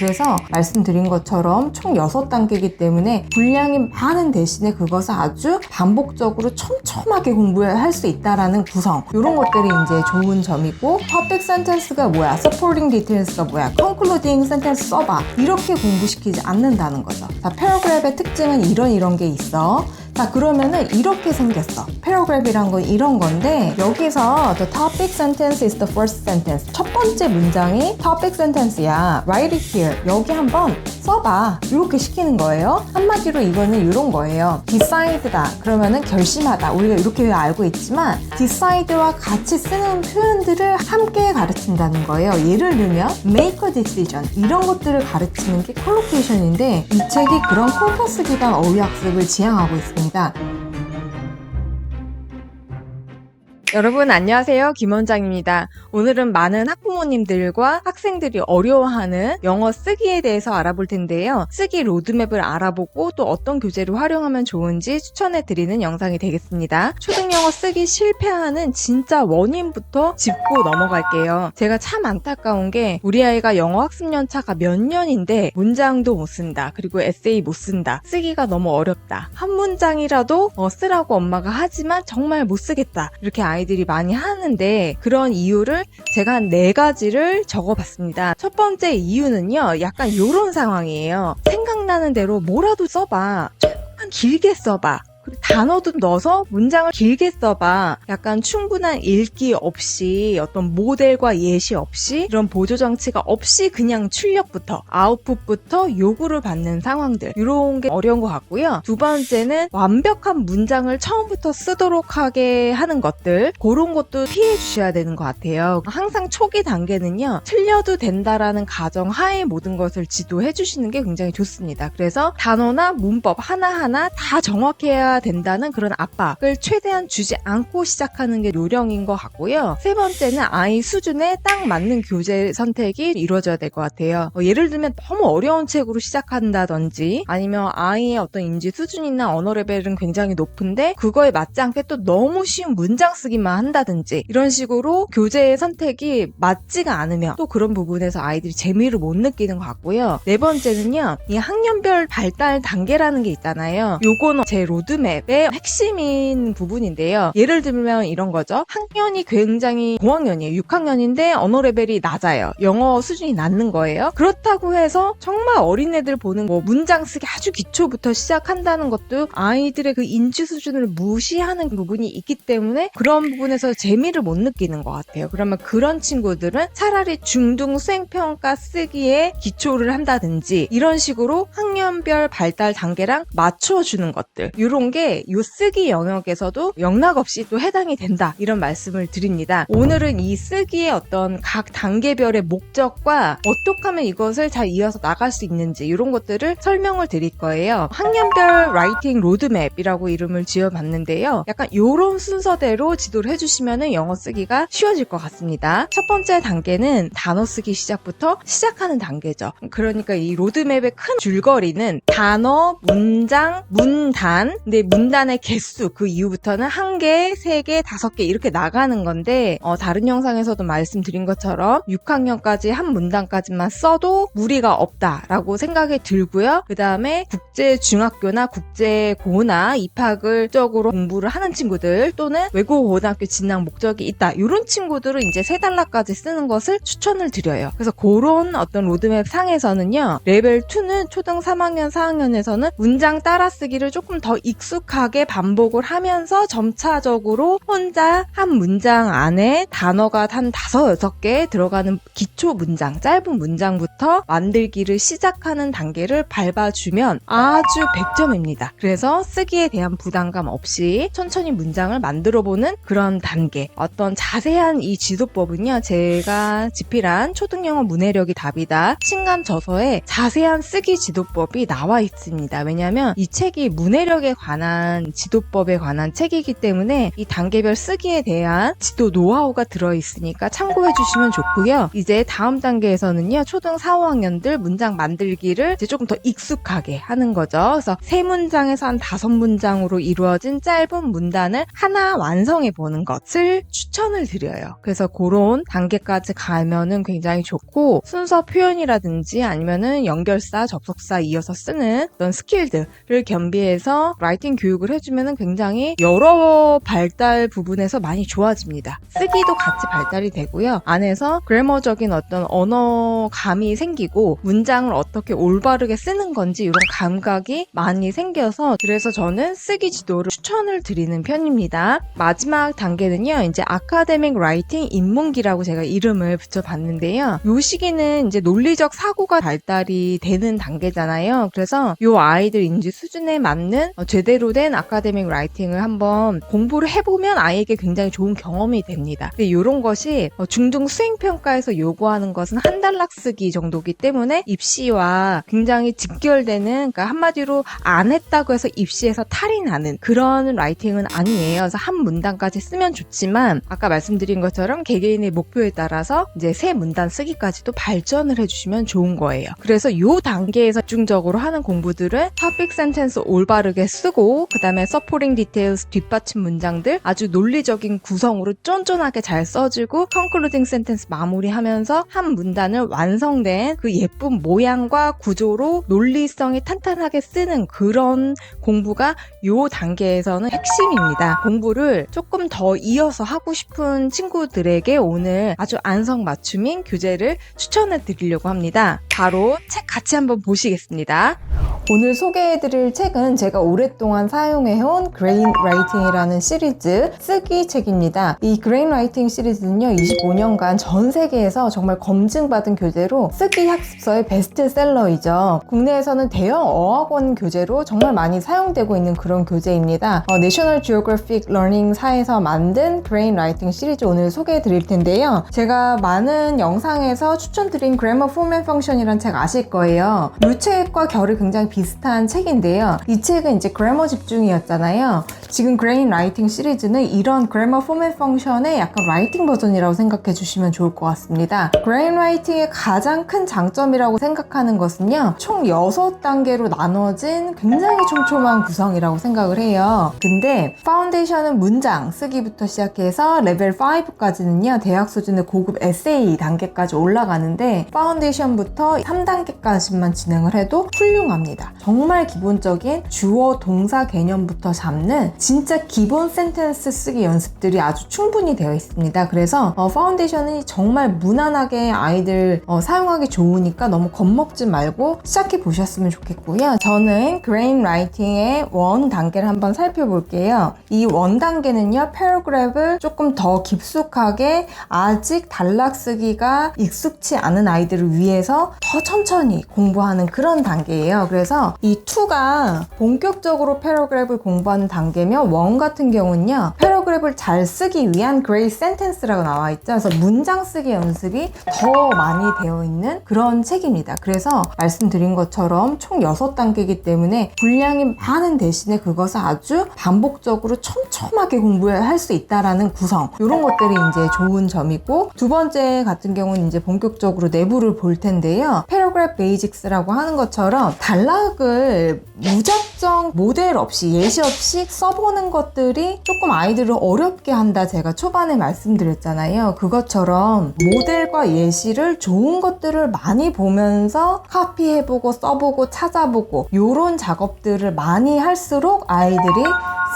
그래서 말씀드린 것처럼 총 6단계이기 때문에 분량이 많은 대신에 그것을 아주 반복적으로 촘촘하게 공부할 수 있다라는 구성, 이런 것들이 이제 좋은 점이고, topic sentence가 뭐야, supporting details가 뭐야, concluding sentence 써봐, 이렇게 공부시키지 않는다는 거죠. 자, paragraph의 특징은 이런 게 있어. 자, 그러면은 이렇게 생겼어. paragraph이란 건 이런 건데, 여기서 the topic sentence is the first sentence. 첫 번째 문장이 topic sentence야. write it here. 여기 한번 써봐. 이렇게 시키는 거예요. 한마디로 이거는 이런 거예요. decide다. 그러면은 결심하다. 우리가 이렇게 알고 있지만 decide와 같이 쓰는 표현들을 함께 가르친다는 거예요. 예를 들면 make a decision. 이런 것들을 가르치는 게 collocation인데, 이 책이 그런 코퍼스 기반 어휘학습을 지향하고 있습니다. 여러분 안녕하세요, 김원장입니다. 오늘은 많은 학부모님들과 학생들이 어려워하는 영어 쓰기에 대해서 알아볼 텐데요. 쓰기 로드맵을 알아보고 또 어떤 교재를 활용하면 좋은지 추천해 드리는 영상이 되겠습니다. 초등영어 쓰기 실패하는 진짜 원인부터 짚고 넘어갈게요. 제가 참 안타까운 게 우리 아이가 영어 학습 연차가 몇 년인데 문장도 못 쓴다, 그리고 에세이 못 쓴다, 쓰기가 너무 어렵다, 한 문장이라도 쓰라고 엄마가 하지만 정말 못 쓰겠다, 이렇게 아이들이 많이 하는데, 그런 이유를 제가 한 4가지를 적어봤습니다. 첫 번째 이유는요, 약간 이런 상황이에요. 생각나는 대로 뭐라도 써봐. 조금만 길게 써봐. 단어도 넣어서 문장을 길게 써봐. 약간 충분한 읽기 없이, 어떤 모델과 예시 없이, 이런 보조장치가 없이 그냥 출력부터, 아웃풋부터 요구를 받는 상황들, 이런 게 어려운 것 같고요. 두 번째는 완벽한 문장을 처음부터 쓰도록 하게 하는 것들, 그런 것도 피해 주셔야 되는 것 같아요. 항상 초기 단계는요, 틀려도 된다라는 가정 하에 모든 것을 지도해 주시는 게 굉장히 좋습니다. 그래서 단어나 문법 하나하나 다 정확해야 된다는 그런 압박을 최대한 주지 않고 시작하는 게 요령인 것 같고요. 세 번째는 아이 수준에 딱 맞는 교재 선택이 이루어져야 될 것 같아요. 예를 들면 너무 어려운 책으로 시작한다든지, 아니면 아이의 어떤 인지 수준이나 언어 레벨은 굉장히 높은데 그거에 맞지 않게 또 너무 쉬운 문장 쓰기만 한다든지, 이런 식으로 교재의 선택이 맞지가 않으면 또 그런 부분에서 아이들이 재미를 못 느끼는 것 같고요. 네 번째는요, 이 학년별 발달 단계라는 게 있잖아요. 요거는 제 로드맵의 핵심인 부분인데요. 예를 들면 이런 거죠. 학년이 굉장히 고학년이에요. 6학년인데 언어 레벨이 낮아요. 영어 수준이 낮는 거예요. 그렇다고 해서 정말 어린애들 보는 문장 쓰기 아주 기초부터 시작한다는 것도 아이들의 그 인지 수준을 무시하는 부분이 있기 때문에 그런 부분에서 재미를 못 느끼는 것 같아요. 그러면 그런 친구들은 차라리 중등 수행평가 쓰기에 기초를 한다든지, 이런 식으로 학년별 발달 단계랑 맞춰주는 것들, 이런 게 이 쓰기 영역에서도 영락없이 또 해당이 된다, 이런 말씀을 드립니다. 오늘은 이 쓰기의 어떤 각 단계별의 목적과 어떻게 하면 이것을 잘 이어서 나갈 수 있는지, 이런 것들을 설명을 드릴 거예요. 학년별 라이팅 로드맵이라고 이름을 지어봤는데요. 약간 이런 순서대로 지도를 해주시면 영어 쓰기가 쉬워질 것 같습니다. 첫 번째 단계는 단어 쓰기 시작부터 시작하는 단계죠. 그러니까 이 로드맵의 큰 줄거리는 단어, 문장, 문단, 근데 문단의 개수, 그 이후부터는 1개, 3개, 5개 이렇게 나가는 건데, 다른 영상에서도 말씀드린 것처럼 6학년까지 한 문단까지만 써도 무리가 없다라고 생각이 들고요. 그 다음에 국제 중학교나 국제 고나 입학을 적으로 공부를 하는 친구들, 또는 외국어 고등학교 진학 목적이 있다, 이런 친구들은 이제 3단락까지 쓰는 것을 추천을 드려요. 그래서 그런 어떤 로드맵 상에서는요, 레벨 2는 초등 3학년, 4학년에서는 문장 따라쓰기를 조금 더 익숙하게 반복을 하면서 점차적으로 혼자 한 문장 안에 단어가 한 5, 6개 들어가는 기초 문장, 짧은 문장부터 만들기를 시작하는 단계를 밟아주면 아주 100점입니다. 그래서 쓰기에 대한 부담감 없이 천천히 문장을 만들어보는 그런 단계. 어떤 자세한 이 지도법은요, 제가 집필한 초등영어 문해력이 답이다 신간 저서에 자세한 쓰기 지도법 지도법이 나와 있습니다. 왜냐하면 이 책이 문해력에 관한 지도법에 관한 책이기 때문에 이 단계별 쓰기에 대한 지도 노하우가 들어있으니까 참고해 주시면 좋고요. 이제 다음 단계에서는요, 초등 4, 5학년들 문장 만들기를 이제 조금 더 익숙하게 하는 거죠. 그래서 3문장에서 한 5문장으로 이루어진 짧은 문단을 하나 완성해 보는 것을 추천을 드려요. 그래서 그런 단계까지 가면은 굉장히 좋고, 순서 표현이라든지 아니면은 연결사, 접속사 이어서 쓰는 그런 스킬들을 겸비해서 라이팅 교육을 해주면은 굉장히 여러 발달 부분에서 많이 좋아집니다. 쓰기도 같이 발달이 되고요. 안에서 그래머적인 어떤 언어감이 생기고 문장을 어떻게 올바르게 쓰는 건지 이런 감각이 많이 생겨서, 그래서 저는 쓰기 지도를 추천을 드리는 편입니다. 마지막 단계는요, 이제 아카데믹 라이팅 입문기라고 제가 이름을 붙여봤는데요. 요 시기는 이제 논리적 사고가 발달이 되는 단계잖아요. 그래서 요 아이들 인지 수준에 맞는 제대로 된 아카데믹 라이팅을 한번 공부를 해보면 아이에게 굉장히 좋은 경험이 됩니다. 근데 이런 것이 중등 수행평가에서 요구하는 것은 한 단락 쓰기 정도기 때문에 입시와 굉장히 직결되는, 그러니까 한마디로 안 했다고 해서 입시에서 탈이 나는 그런 라이팅은 아니에요. 그래서 한 문단까지 쓰면 좋지만 아까 말씀드린 것처럼 개개인의 목표에 따라서 이제 새 문단 쓰기까지도 발전을 해주시면 좋은 거예요. 그래서 요 단계에서 집중적으로 하는 공부들은 topic sentence 올바르게 쓰고, 그 다음에 supporting details 뒷받침 문장들 아주 논리적인 구성으로 쫀쫀하게 잘 써주고, concluding sentence 마무리하면서 한 문단을 완성된 그 예쁜 모양과 구조로 논리성이 탄탄하게 쓰는 그런 공부가 요 단계에서는 핵심입니다. 공부를 조금 더 이어서 하고 싶은 친구들에게 오늘 아주 안성맞춤인 교재를 추천해 드리려고 합니다. 바로 책 같이 한번 보시겠습니다. 오늘 소개해드릴 책은 제가 오랫동안 사용해온 그레인 라이팅이라는 시리즈 쓰기 책입니다. 이 그레인 라이팅 시리즈는요, 25년간 전 세계에서 정말 검증받은 교재로 쓰기 학습서의 베스트셀러이죠. 국내에서는 대형 어학원 교재로 정말 많이 사용되고 있는 그런 교재입니다. 내셔널 지오그래픽 러닝사에서 만든 그레인 라이팅 시리즈 오늘 소개해드릴 텐데요. 제가 많은 영상에서 추천드린 그래머 폼 앤 펑션이라는 책 아실 거예요. 이 책과 결이 굉장히 비슷한 책인데요. 이 책은 이제 그래머 집중이었잖아요. 지금 그레인 라이팅 시리즈는 이런 그래머 폼 앤 펑션의 약간 라이팅 버전이라고 생각해 주시면 좋을 것 같습니다. 그레인 라이팅의 가장 큰 장점이라고 생각하는 것은요, 총 6단계로 나눠진 굉장히 촘촘한 구성이라고 생각을 해요. 근데 파운데이션은 문장 쓰기부터 시작해서 레벨 5까지는요, 대학 수준의 고급 에세이 단계까지 올라가는데, 파운데이션부터 3단계까지만 진행을 해도 훌륭합니다. 정말 기본적인 주어 동사 개념부터 잡는 진짜 기본 센텐스 쓰기 연습들이 아주 충분히 되어 있습니다. 그래서 파운데이션이 정말 무난하게 아이들 사용하기 좋으니까 너무 겁먹지 말고 시작해 보셨으면 좋겠고요. 저는 그레인 라이팅의 원 단계를 한번 살펴볼게요. 이 원 단계는요, 패러그래프를 조금 더 깊숙하게 아직 단락 쓰기가 익숙치 않은 아이들을 위해서 더 천천히 공부하는 그런 단계예요. 그래서 이 2가 본격적으로 패러그래프를 공부하는 단계면, 원 같은 경우는요, 패러그래프를 잘 쓰기 위한 그레이트 센텐스라고 나와 있죠. 그래서 문장 쓰기 연습이 더 많이 되어 있는 그런 책입니다. 그래서 말씀드린 것처럼 총 6단계이기 때문에 분량이 많은 대신에 그것을 아주 반복적으로 촘촘하게 공부할 수 있다라는 구성, 이런 것들이 이제 좋은 점이고, 두 번째 같은 경우는 이제 본격적으로 내부를 볼 텐데요. 패러그래프 베이직스라고 하는 것처럼 단락을 무작정 모델 없이 예시 없이 써보는 것들이 조금 아이들을 어렵게 한다, 제가 초반에 말씀드렸잖아요. 그것처럼 모델과 예시를 좋은 것들을 많이 보면서 카피해보고 써보고 찾아보고 이런 작업들을 많이 할수록 아이들이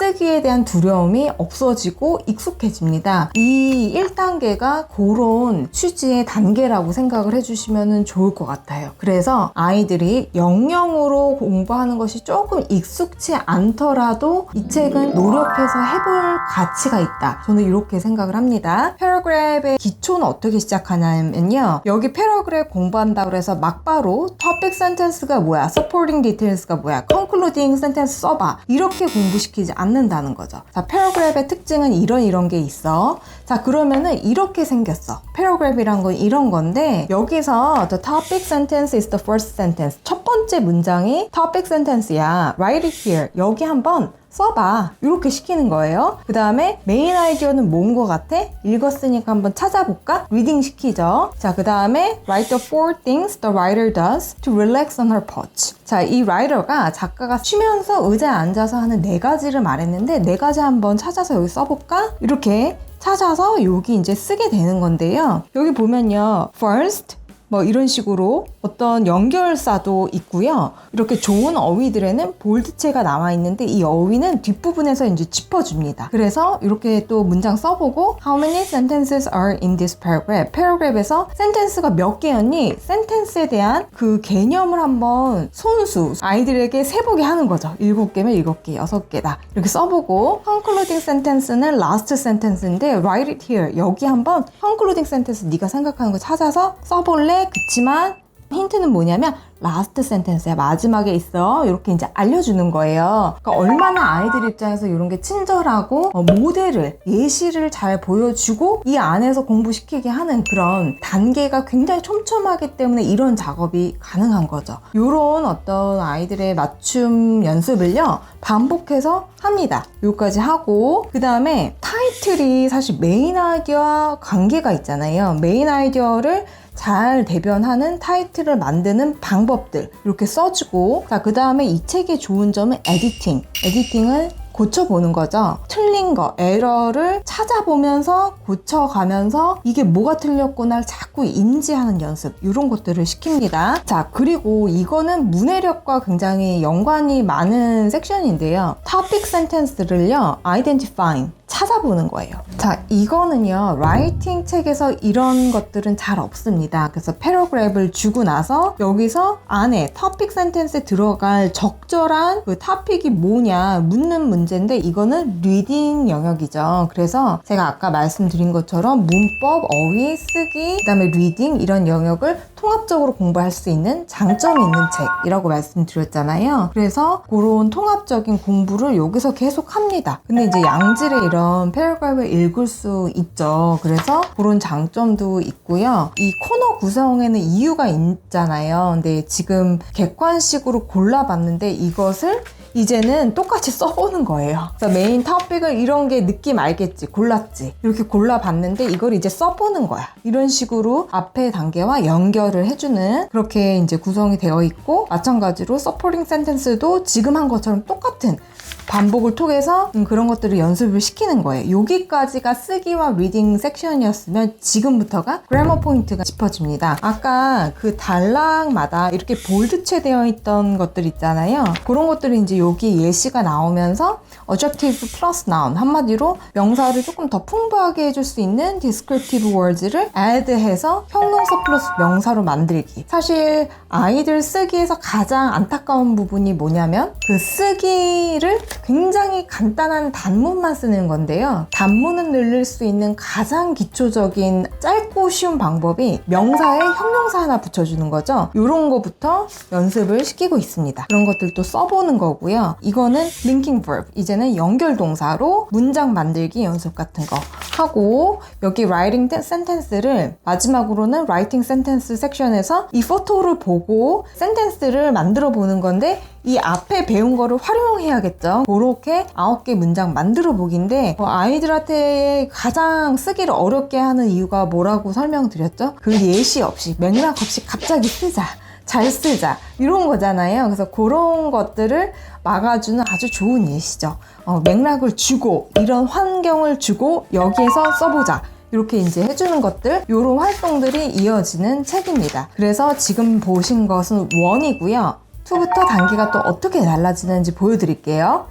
쓰기에 대한 두려움이 없어지고 익숙해집니다. 이 1단계가 그런 취지의 단계라고 생각을 해주시면 좋을 것 같아요. 그래서 아이들이 영영으로 공부하는 것이 조금 익숙치 않더라도 이 책은 노력해서 해볼 가치가 있다, 저는 이렇게 생각을 합니다. 패러그래프의 기초는 어떻게 시작하냐면요, 여기 패러그래프 공부한다고 해서 막바로 topic sentence가 뭐야, supporting details가 뭐야, concluding sentence 써봐, 이렇게 공부시키지 않는다는 거죠. 자, 패러그래프의 특징은 이런 게 있어. 자, 그러면은 이렇게 생겼어. 패러그래프란 건 이런 건데, 여기서 the topic sentence is the first sentence. 첫 번째 문장이 topic sentence야. write it here. 여기 한번 써봐. 이렇게 시키는 거예요. 그 다음에 메인 아이디어는 뭔 것 같아? 읽었으니까 한번 찾아볼까? 리딩 시키죠. 자, 그 다음에 write the 4 things the writer does to relax on her perch. 자, 이 writer가 작가가 쉬면서 의자에 앉아서 하는 4가지를 말했는데 4가지 한번 찾아서 여기 써볼까? 이렇게 찾아서 여기 이제 쓰게 되는 건데요. 여기 보면요. first 뭐 이런 식으로 어떤 연결사도 있고요. 이렇게 좋은 어휘들에는 볼드체가 나와 있는데 이 어휘는 뒷부분에서 이제 짚어줍니다. 그래서 이렇게 또 문장 써보고 How many sentences are in this paragraph? paragraph에서 sentence가 몇 개였니? sentence에 대한 그 개념을 한번 손수 아이들에게 세보게 하는 거죠. 7개면 7개, 6개다. 이렇게 써보고 concluding sentence는 last sentence인데 write it here. 여기 한번 concluding sentence 네가 생각하는 거 찾아서 써볼래? 그치만 힌트는 뭐냐면 라스트 센텐스야. 마지막에 있어. 이렇게 이제 알려주는 거예요. 그러니까 얼마나 아이들 입장에서 이런 게 친절하고 모델을, 예시를 잘 보여주고 이 안에서 공부시키게 하는 그런 단계가 굉장히 촘촘하기 때문에 이런 작업이 가능한 거죠. 이런 어떤 아이들의 맞춤 연습을요. 반복해서 합니다. 여기까지 하고 그 다음에 타이틀이 사실 메인 아이디어와 관계가 있잖아요. 메인 아이디어를 잘 대변하는 타이틀을 만드는 방법들 이렇게 써주고 자, 그 다음에 이 책의 좋은 점은 에디팅을 고쳐보는 거죠. 틀린 거, 에러를 찾아보면서 고쳐가면서 이게 뭐가 틀렸구나를 자꾸 인지하는 연습 이런 것들을 시킵니다. 자, 그리고 이거는 문해력과 굉장히 연관이 많은 섹션인데요. 토픽 센텐스를요, identifying 찾아보는 거예요. 자, 이거는요 라이팅 책에서 이런 것들은 잘 없습니다. 그래서 패러그래프를 주고 나서 여기서 안에 토픽 센텐스에 들어갈 적절한 그 토픽이 뭐냐 묻는 문제인데 이거는 리딩 영역이죠. 그래서 제가 아까 말씀드린 것처럼 문법, 어휘, 쓰기, 그 다음에 리딩 이런 영역을 통합적으로 공부할 수 있는 장점이 있는 책이라고 말씀드렸잖아요. 그래서 그런 통합적인 공부를 여기서 계속 합니다. 근데 이제 양질의 이런 패러그래프를 읽을 수 있죠. 그래서 그런 장점도 있고요. 이 코너 구성에는 이유가 있잖아요. 근데 지금 객관식으로 골라봤는데 이것을 이제는 똑같이 써보는 거예요. 그래서 메인 토픽을 이런 게 느낌 알겠지, 골랐지. 이렇게 골라봤는데 이걸 이제 써보는 거야. 이런 식으로 앞의 단계와 연결을 해주는 그렇게 이제 구성이 되어 있고 마찬가지로 서포팅 센텐스도 지금 한 것처럼 똑같은 반복을 통해서 그런 것들을 연습을 시키는 거예요. 여기까지가 쓰기와 리딩 섹션이었으면 지금부터가 그래머 포인트가 짚어집니다. 아까 그 단락마다 이렇게 볼드체 되어 있던 것들 있잖아요. 그런 것들이 이제 여기 예시가 나오면서 adjective plus noun 한마디로 명사를 조금 더 풍부하게 해줄 수 있는 descriptive words를 add해서 형용사 플러스 명사로 만들기. 사실 아이들 쓰기에서 가장 안타까운 부분이 뭐냐면 그 쓰기를 굉장히 간단한 단문만 쓰는 건데요. 단문을 늘릴 수 있는 가장 기초적인 짧고 쉬운 방법이 명사에 형용사 하나 붙여주는 거죠. 이런 거부터 연습을 시키고 있습니다. 그런 것들도 써보는 거고요. 이거는 linking verb, 이제는 연결 동사로 문장 만들기 연습 같은 거 하고 여기 writing sentence를 마지막으로는 writing sentence 섹션에서 이 포토를 보고 sentence를 만들어 보는 건데 이 앞에 배운 거를 활용해야겠죠. 그렇게 9개 문장 만들어 보기인데 아이들한테 가장 쓰기를 어렵게 하는 이유가 뭐라고 설명드렸죠? 그 예시 없이 맥락 없이 갑자기 쓰자, 잘 쓰자 이런 거잖아요. 그래서 그런 것들을 막아주는 아주 좋은 예시죠. 맥락을 주고 이런 환경을 주고 여기에서 써보자 이렇게 이제 해주는 것들, 이런 활동들이 이어지는 책입니다. 그래서 지금 보신 것은 1이고요 2부터 단계가 또 어떻게 달라지는지 보여드릴게요.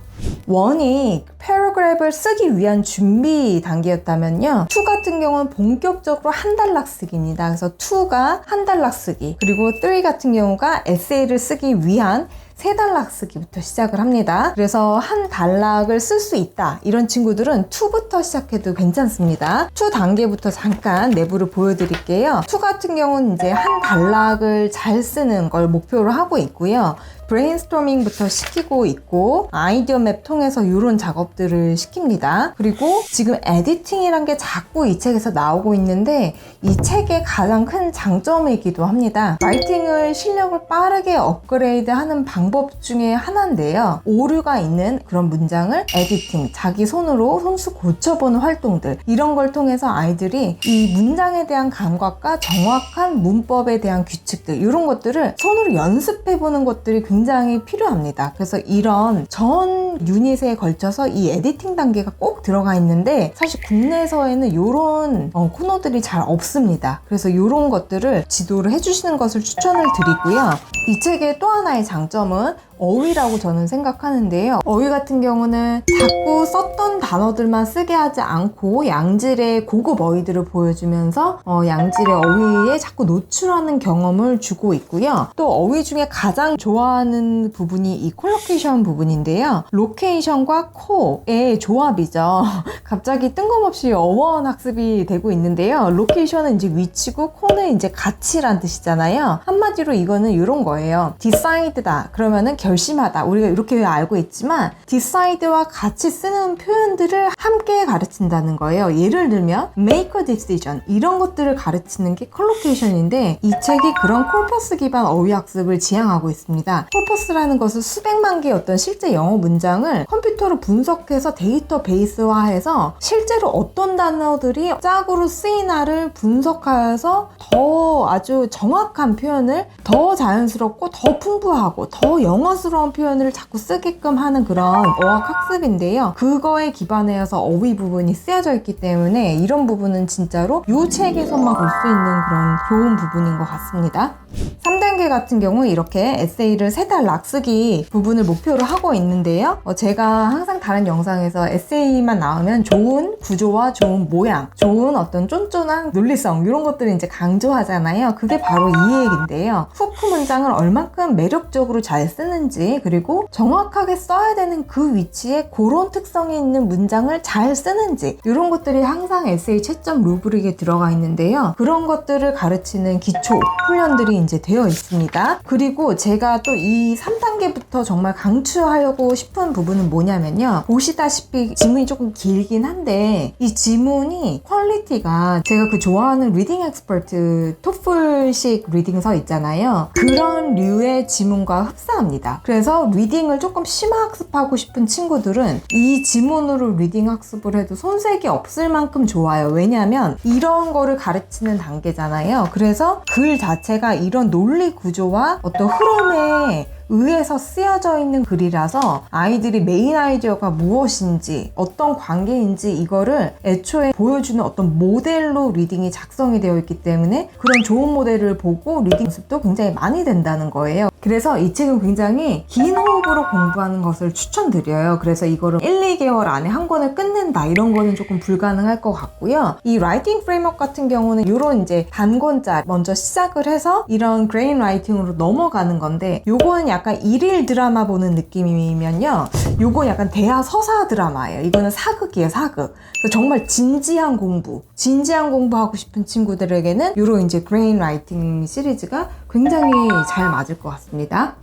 1이 패러그래프를 쓰기 위한 준비 단계였다면요 2 같은 경우는 본격적으로 한 단락 쓰기입니다. 그래서 2가 한 단락 쓰기, 그리고 3 같은 경우가 에세이를 쓰기 위한 세 단락 쓰기부터 시작을 합니다. 그래서 한 단락을 쓸 수 있다 이런 친구들은 2부터 시작해도 괜찮습니다. 2 단계부터 잠깐 내부를 보여드릴게요. 2 같은 경우는 이제 한 단락을 잘 쓰는 걸 목표로 하고 있고요. 브레인스토밍부터 시키고 있고 아이디어 맵 통해서 이런 작업들을 시킵니다. 그리고 지금 에디팅이란 게 자꾸 이 책에서 나오고 있는데 이 책의 가장 큰 장점이기도 합니다. 라이팅을 실력을 빠르게 업그레이드하는 방법 중에 하나인데요. 오류가 있는 그런 문장을 에디팅, 자기 손으로 손수 고쳐보는 활동들 이런 걸 통해서 아이들이 이 문장에 대한 감각과 정확한 문법에 대한 규칙들 이런 것들을 손으로 연습해보는 것들이 굉장히 필요합니다. 그래서 이런 전 유닛에 걸쳐서 이 에디팅 단계가 꼭 들어가 있는데 사실 국내에서는 이런 코너들이 잘 없습니다. 그래서 이런 것들을 지도를 해주시는 것을 추천을 드리고요. 이 책의 또 하나의 장점은 어휘라고 저는 생각하는데요. 어휘 같은 경우는 자꾸 썼던 단어들만 쓰게 하지 않고 양질의 고급 어휘들을 보여주면서 양질의 어휘에 자꾸 노출하는 경험을 주고 있고요. 또 어휘 중에 가장 좋아하는 부분이 이 콜로케이션 부분인데요. 로케이션과 코의 조합이죠. 갑자기 뜬금없이 어원 학습이 되고 있는데요. 로케이션은 이제 위치고 코는 이제 가치란 뜻이잖아요. 한마디로 이거는 이런 거예요. decide다 그러면은 결심하다. 우리가 이렇게 알고 있지만 decide와 같이 쓰는 표현들을 함께 가르친다는 거예요. 예를 들면 make a decision 이런 것들을 가르치는 게 컬로케이션인데 이 책이 그런 코퍼스 기반 어휘 학습을 지향하고 있습니다. 코퍼스라는 것은 수백만 개의 어떤 실제 영어 문장을 컴퓨터로 분석해서 데이터베이스화해서 실제로 어떤 단어들이 짝으로 쓰이나를 분석하여서 더 아주 정확한 표현을 더 자연스럽고 더 풍부하고 더 영어스러운 표현을 자꾸 쓰게끔 하는 그런 어학 학습인데요. 그거에 기반해서 어휘 부분이 쓰여져 있기 때문에 이런 부분은 진짜로 이 책에서만 볼 수 있는 그런 좋은 부분인 것 같습니다. 3단계 같은 경우 이렇게 에세이를 3단락 쓰기 부분을 목표로 하고 있는데요. 제가 항상 다른 영상에서 에세이만 나오면 좋은 구조와 좋은 모양, 좋은 어떤 쫀쫀한 논리성 이런 것들을 이제 강조하잖아요. 그게 바로 이 얘기인데요. 후크 문장을 얼만큼 매력적으로 잘 쓰는지 그리고 정확하게 써야 되는 그 위치에 그런 특성이 있는 문장을 잘 쓰는지 이런 것들이 항상 에세이 채점 루브릭에 들어가 있는데요. 그런 것들을 가르치는 기초 훈련들이 이제 되어 있습니다. 그리고 제가 또 이 3단계부터 정말 강추하려고 싶은 부분은 뭐냐면요. 보시다시피 지문이 조금 길긴 한데 이 지문이 퀄리티가 제가 그 좋아하는 리딩 엑스퍼트 토플식 리딩서 있잖아요. 그런 류의 지문과 흡사합니다. 그래서 리딩을 조금 심화 학습하고 싶은 친구들은 이 지문으로 리딩 학습을 해도 손색이 없을 만큼 좋아요. 왜냐하면 이런 거를 가르치는 단계잖아요. 그래서 글 자체가 이런 논리 구조와 어떤 흐름에 의해서 쓰여져 있는 글이라서 아이들이 메인 아이디어가 무엇인지 어떤 관계인지 이거를 애초에 보여주는 어떤 모델로 리딩이 작성이 되어 있기 때문에 그런 좋은 모델을 보고 리딩 연습도 굉장히 많이 된다는 거예요. 그래서 이 책은 굉장히 긴 호흡으로 공부하는 것을 추천드려요. 그래서 이거를 1, 2개월 안에 한 권을 끝낸다 이런 거는 조금 불가능할 것 같고요. 이 라이팅 프레임워크 같은 경우는 이런 이제 단권짜 먼저 시작을 해서 이런 그레인 라이팅으로 넘어가는 건데 요거는 약간 일일 드라마 보는 느낌이면요. 요거 약간 대하 서사 드라마예요. 이거는 사극이에요, 사극. 정말 진지한 공부하고 싶은 친구들에게는 요런 이제 그레인 라이팅 시리즈가 굉장히 잘 맞을 것 같습니다.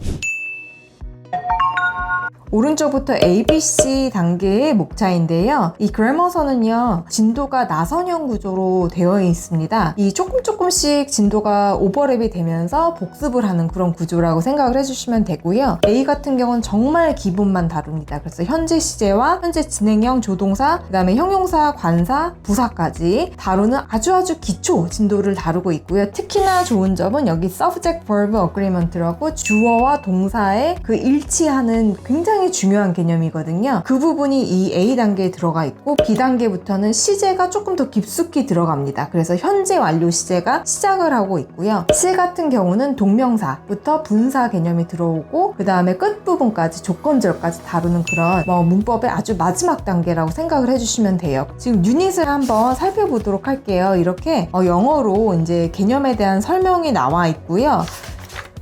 오른쪽부터 ABC 단계의 목차인데요. 이 그래머서는요, 진도가 나선형 구조로 되어 있습니다. 이 조금씩 진도가 오버랩이 되면서 복습을 하는 그런 구조라고 생각을 해주시면 되고요. A 같은 경우는 정말 기본만 다룹니다. 그래서 현재 시제와 현재 진행형, 조동사, 그 다음에 형용사, 관사, 부사까지 다루는 아주 기초 진도를 다루고 있고요. 특히나 좋은 점은 여기 subject verb agreement라고 주어와 동사의 그 일치하는 굉장히 중요한 개념이거든요. 그 부분이 이 A 단계에 들어가 있고 B 단계부터는 시제가 조금 더 깊숙이 들어갑니다. 그래서 현재 완료 시제가 시작을 하고 있고요. C 같은 경우는 동명사부터 분사 개념이 들어오고 그 다음에 끝부분까지 조건절까지 다루는 그런 문법의 아주 마지막 단계라고 생각을 해주시면 돼요. 지금 유닛을 한번 살펴보도록 할게요. 이렇게 영어로 이제 개념에 대한 설명이 나와 있고요.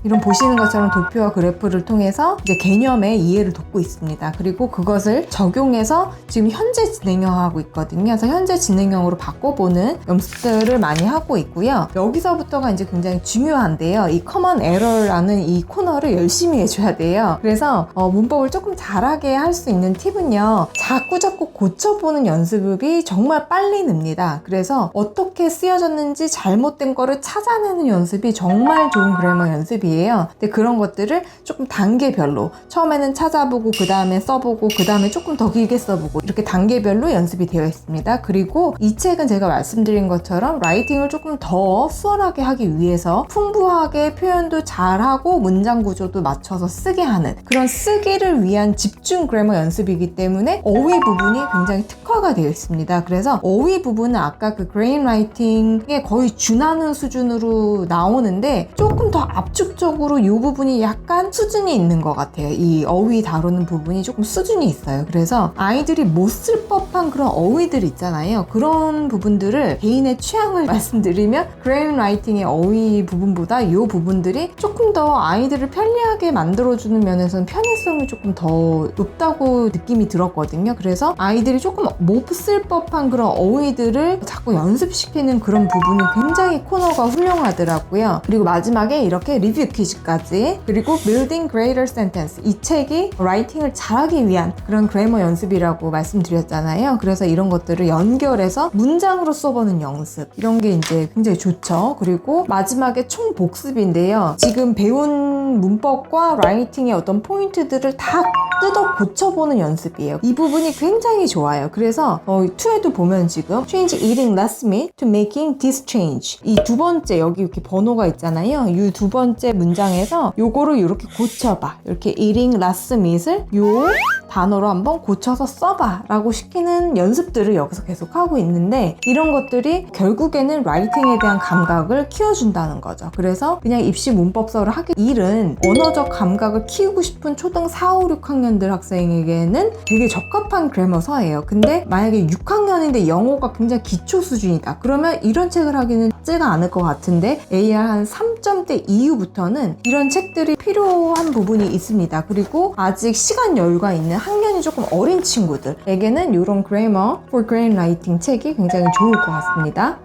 이런 보시는 것처럼 도표와 그래프를 통해서 이제 개념의 이해를 돕고 있습니다. 그리고 그것을 적용해서 지금 현재 진행형하고 있거든요. 그래서 현재 진행형으로 바꿔보는 연습들을 많이 하고 있고요. 여기서부터가 이제 굉장히 중요한데요. 이 커먼 에러라는 이 코너를 열심히 해줘야 돼요. 그래서 문법을 조금 잘하게 할 수 있는 팁은요. 자꾸 고쳐보는 연습이 정말 빨리 늡니다. 그래서 어떻게 쓰여졌는지 잘못된 거를 찾아내는 연습이 정말 좋은 그래머 연습이에요. 근데 그런 것들을 조금 단계별로 처음에는 찾아보고 그 다음에 써보고 그 다음에 조금 더 길게 써보고 이렇게 단계별로 연습이 되어 있습니다. 그리고 이 책은 제가 말씀드린 것처럼 라이팅을 조금 더 수월하게 하기 위해서 풍부하게 표현도 잘하고 문장 구조도 맞춰서 쓰게 하는 그런 쓰기를 위한 집중 그래머 연습이기 때문에 어휘 부분이 굉장히 특화가 되어 있습니다. 그래서 어휘 부분은 아까 그 그레인 라이팅에 거의 준하는 수준으로 나오는데 조금 더 압축적으로 이 부분이 약간 수준이 있는 것 같아요. 이 어휘 다루는 부분이 조금 수준이 있어요. 그래서 아이들이 못 쓸 법한 그런 어휘들 있잖아요. 그런 부분들을 개인의 취향을 말씀드리면 그레인 라이팅의 어휘 부분보다 이 부분들이 조금 더 아이들을 편리하게 만들어주는 면에서는 편의성이 조금 더 높다고 느낌이 들었거든요. 그래서 아이들이 조금 못 쓸 법한 그런 어휘들을 자꾸 연습시키는 그런 부분이 굉장히 코너가 훌륭하더라고요. 그리고 마지막에 이렇게 리뷰 퀴즈까지 그리고 Building Greater Sentence 이 책이 라이팅을 잘하기 위한 그런 그래머 연습이라고 말씀드렸잖아요. 그래서 이런 것들을 연결해서 문장으로 써보는 연습 이런 게 이제 굉장히 좋죠. 그리고 마지막에 총 복습인데요. 지금 배운 문법과 라이팅의 어떤 포인트들을 다 뜯어 고쳐보는 연습이에요. 이 부분이 굉장히 좋아요. 그래서 2에도 보면 지금 change eating less meat to making this change 이 두 번째 여기 이렇게 번호가 있잖아요. 이 두 번째 문장에서 요거를 이렇게 고쳐봐. 이렇게 eating less meat을 요 단어로 한번 고쳐서 써봐 라고 시키는 연습들을 여기서 계속 하고 있는데 이런 것들이 결국에는 라이팅에 대한 감각을 키워준다는 거죠. 그래서 그냥 입시 문법서를 하기 일은 언어적 감각을 키우고 싶은 초등 4, 5, 6학년들 학생에게는 되게 적합한 그래머서예요. 근데 만약에 6학년인데 영어가 굉장히 기초 수준이다. 그러면 이런 책을 하기는 쉽지가 않을 것 같은데 AR 한 3점대 이후부터는 이런 책들이 필요한 부분이 있습니다. 그리고 아직 시간 여유가 있는 학년이 조금 어린 친구들에게는 이런 Grammar for Grand Writing 책이 굉장히 좋을 것 같습니다.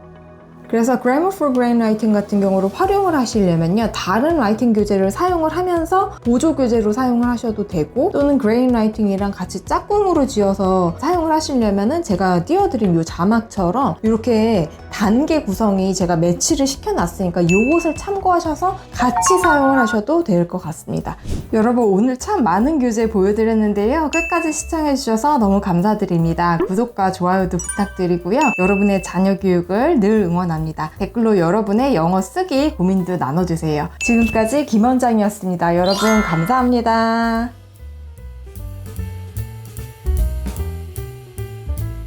그래서 Grammar for Grand Writing 같은 경우로 활용을 하시려면요. 다른 라이팅 교재를 사용을 하면서 보조 교재로 사용을 하셔도 되고 또는 Grand Writing이랑 같이 짝꿍으로 지어서 사용을 하시려면은 제가 띄워드린 이 자막처럼 이렇게 단계 구성이 제가 매치를 시켜놨으니까 이것을 참고하셔서 같이 사용을 하셔도 될 것 같습니다. 여러분 오늘 참 많은 교재 보여드렸는데요. 끝까지 시청해주셔서 너무 감사드립니다. 구독과 좋아요도 부탁드리고요. 여러분의 자녀 교육을 늘 응원합니다. 댓글로 여러분의 영어 쓰기 고민도 나눠주세요. 지금까지 김원장이었습니다. 여러분 감사합니다.